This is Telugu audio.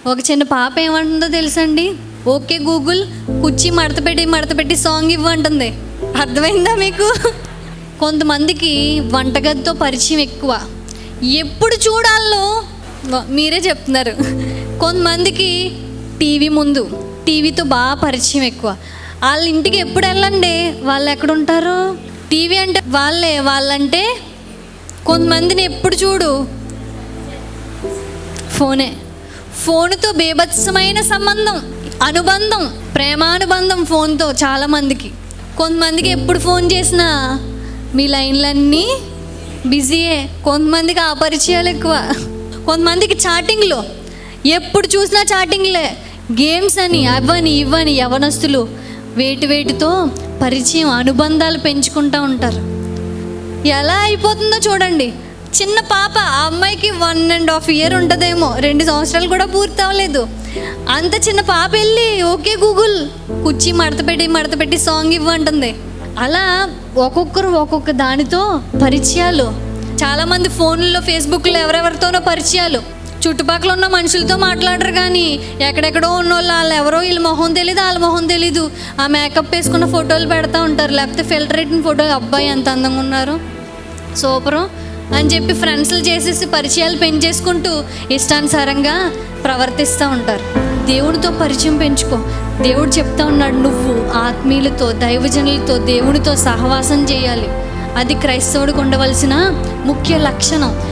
ఒక చిన్న పాప ఏమంటుందో తెలుసండి? ఓకే గూగుల్, కుర్చీ మడత పెట్టి సాంగ్ ఇవ్వంటుంది. అర్థమైందా మీకు? కొంతమందికి వంటగదితో పరిచయం ఎక్కువ, ఎప్పుడు చూడాలో మీరే చెప్తున్నారు. కొంతమందికి టీవీ ముందు, టీవీతో బాగా పరిచయం ఎక్కువ. వాళ్ళ ఇంటికి ఎప్పుడు వెళ్ళండి, వాళ్ళు ఎక్కడుంటారు? టీవీ అంటే వాళ్ళంటే కొంతమందిని ఎప్పుడు చూడు ఫోన్తో బీభత్సమైన అనుబంధం, ప్రేమానుబంధం ఫోన్తో చాలామందికి. కొంతమందికి ఎప్పుడు ఫోన్ చేసినా మీ లైన్లన్నీ బిజీయే. కొంతమందికి ఆ పరిచయాలు ఎక్కువ. కొంతమందికి చాటింగ్లో, ఎప్పుడు చూసినా చాటింగ్లే, గేమ్స్ అని అవని ఇవని యవనస్తులు వేటితో పరిచయం, అనుబంధాలు పెంచుకుంటూ ఉంటారు. ఎలా అయిపోతుందో చూడండి. చిన్న పాప, ఆ అమ్మాయికి 1.5 year ఉంటుందేమో, 2 సంవత్సరాలు కూడా పూర్తి అవ్వలేదు. అంత చిన్న పాప వెళ్ళి ఓకే గూగుల్, కుర్చీ మడత పెట్టి సాంగ్ ఇవ్వంటుంది. అలా ఒక్కొక్క దానితో పరిచయాలు. చాలామంది ఫోన్లో, ఫేస్బుక్లో ఎవరెవరితోనో పరిచయాలు. చుట్టుపక్కల ఉన్న మనుషులతో మాట్లాడరు, కానీ ఎక్కడెక్కడో ఉన్న వాళ్ళు ఎవరో, వీళ్ళ మొహం తెలీదు, వాళ్ళ మొహం తెలీదు. ఆ మేకప్ వేసుకున్న ఫోటోలు పెడతా ఉంటారు, లేకపోతే ఫిల్టర్ పెట్టిన ఫోటోలు, అబ్బాయి ఎంత అందంగా ఉన్నారు, సూపరు అని చెప్పి ఫ్రెండ్స్లు చేసేసి పరిచయాలు పెంచేసుకుంటూ ఇష్టానుసారంగా ప్రవర్తిస్తూ ఉంటారు. దేవుడితో పరిచయం పెంచుకో. దేవుడు చెప్తా ఉన్నాడు, నువ్వు ఆత్మీయులతో, దైవజనులతో, దేవుడితో సహవాసం చేయాలి. అది క్రైస్తవుడికి ఉండవలసిన ముఖ్య లక్షణం.